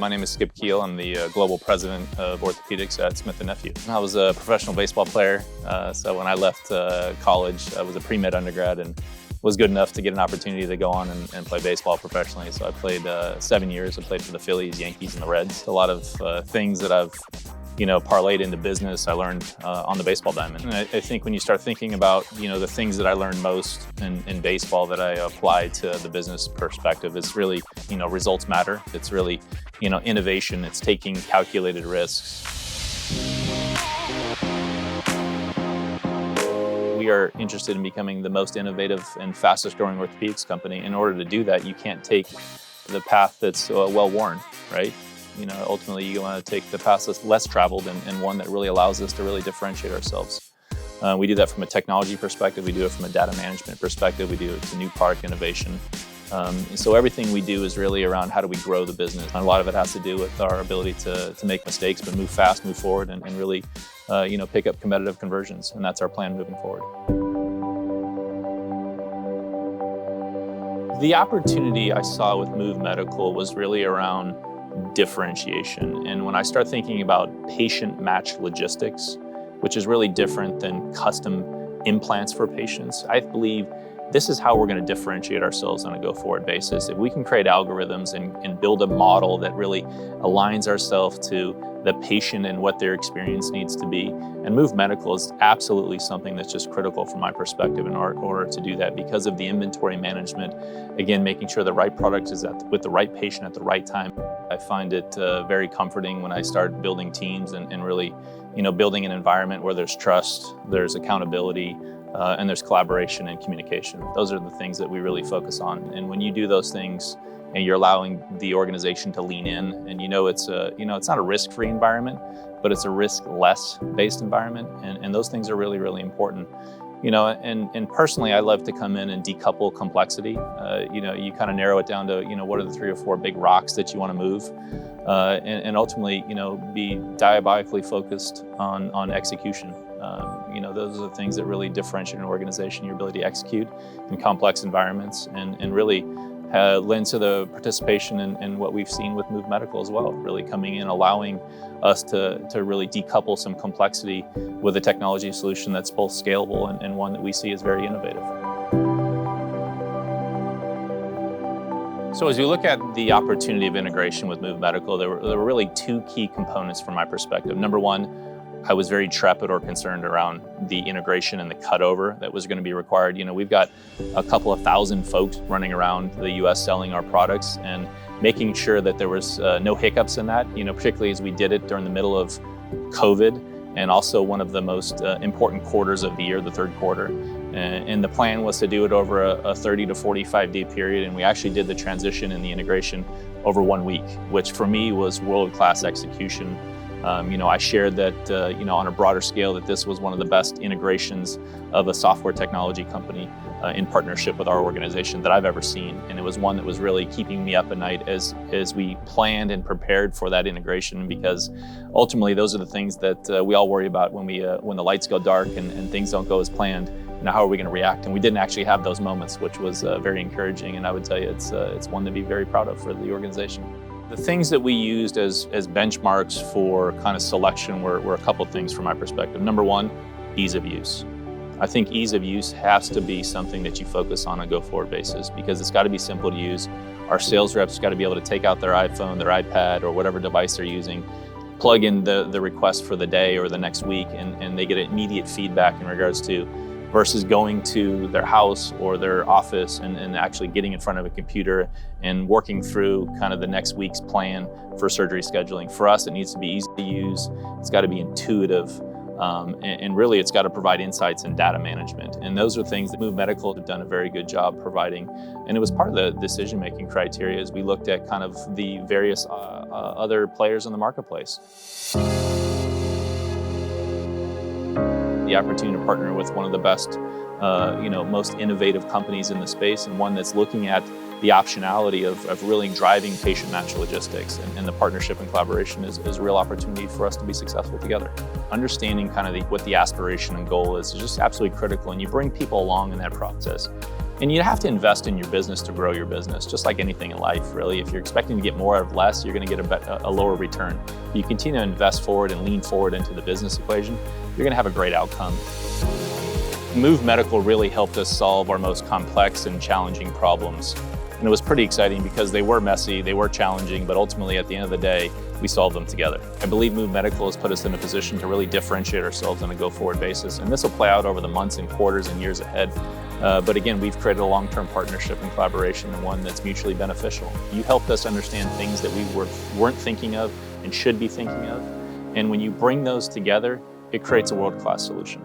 My name is Skip Kiil. I'm the global president of orthopedics at Smith & Nephew. I was a professional baseball player, so when I left college, I was a pre-med undergrad and was good enough to get an opportunity to go on and play baseball professionally. So I played 7 years. I played for the Phillies, Yankees, and the Reds. A lot of things that I've parlayed into business, I learned on the baseball diamond. And I think when you start thinking about, the things that I learned most in baseball that I apply to the business perspective, it's really, results matter. It's really, innovation. It's taking calculated risks. We are interested in becoming the most innovative and fastest growing orthopedics company. In order to do that, you can't take the path that's well-worn, right? Ultimately you want to take the path that's less traveled and one that really allows us to really differentiate ourselves. We do that from a technology perspective. We do it from a data management perspective. We do it to new product innovation. So everything we do is really around how do we grow the business. And a lot of it has to do with our ability to make mistakes, but move fast, move forward, and really pick up competitive conversions. And that's our plan moving forward. The opportunity I saw with Movemedical was really around differentiation. And when I start thinking about patient match logistics, which is really different than custom implants for patients, I believe this is how we're going to differentiate ourselves on a go-forward basis. If we can create algorithms and build a model that really aligns ourselves to the patient and what their experience needs to be. And Movemedical is absolutely something that's just critical from my perspective in order to do that because of the inventory management. Again, making sure the right product is with the right patient at the right time. I find it very comforting when I start building teams and really, building an environment where there's trust, there's accountability, and there's collaboration and communication. Those are the things that we really focus on. And when you do those things and you're allowing the organization to lean in, and it's not a risk-free environment, but it's a risk-less based environment. And those things are really, really important. And personally, I love to come in and decouple complexity. You kind of narrow it down to, what are the 3 or 4 big rocks that you want to move? And ultimately, be diabolically focused on execution. Those are the things that really differentiate an organization, your ability to execute in complex environments and really lend to the participation in what we've seen with Movemedical as well, really coming in, allowing us to really decouple some complexity with a technology solution that's both scalable and one that we see as very innovative. So as we look at the opportunity of integration with Movemedical, there were really 2 key components from my perspective. Number one, I was very trepid or concerned around the integration and the cutover that was going to be required. We've got a couple of thousand folks running around the US selling our products and making sure that there was no hiccups in that, particularly as we did it during the middle of COVID and also one of the most important quarters of the year, the third quarter. And the plan was to do it over a 30 to 45 day period. And we actually did the transition and the integration over 1 week, which for me was world-class execution. I shared that, on a broader scale, that this was one of the best integrations of a software technology company in partnership with our organization that I've ever seen. And it was one that was really keeping me up at night as we planned and prepared for that integration, because ultimately those are the things that we all worry about when the lights go dark and things don't go as planned. How are we going to react? And we didn't actually have those moments, which was very encouraging. And I would tell you, it's one to be very proud of for the organization. The things that we used as benchmarks for kind of selection were a couple of things from my perspective. Number one, ease of use. I think ease of use has to be something that you focus on a go-forward basis because it's got to be simple to use. Our sales reps got to be able to take out their iPhone, their iPad, or whatever device they're using, plug in the request for the day or the next week, and they get immediate feedback in regards to versus going to their house or their office and actually getting in front of a computer and working through kind of the next week's plan for surgery scheduling. For us, it needs to be easy to use. It's got to be intuitive. And really, it's got to provide insights and data management. And those are things that Movemedical have done a very good job providing. And it was part of the decision-making criteria as we looked at kind of the various other players in the marketplace. The opportunity to partner with one of the best, most innovative companies in the space, and one that's looking at the optionality of really driving patient match logistics, and the partnership and collaboration is a real opportunity for us to be successful together. Understanding kind of what the aspiration and goal is just absolutely critical, and you bring people along in that process. And you have to invest in your business to grow your business, just like anything in life, really. If you're expecting to get more out of less, you're going to get a lower return. If you continue to invest forward and lean forward into the business equation, you're going to have a great outcome. Movemedical really helped us solve our most complex and challenging problems. And it was pretty exciting because they were messy, they were challenging, but ultimately at the end of the day, we solved them together. I believe Movemedical has put us in a position to really differentiate ourselves on a go-forward basis. And this will play out over the months and quarters and years ahead. But again, we've created a long-term partnership and collaboration, and one that's mutually beneficial. You helped us understand things that we weren't thinking of and should be thinking of. And when you bring those together, it creates a world-class solution.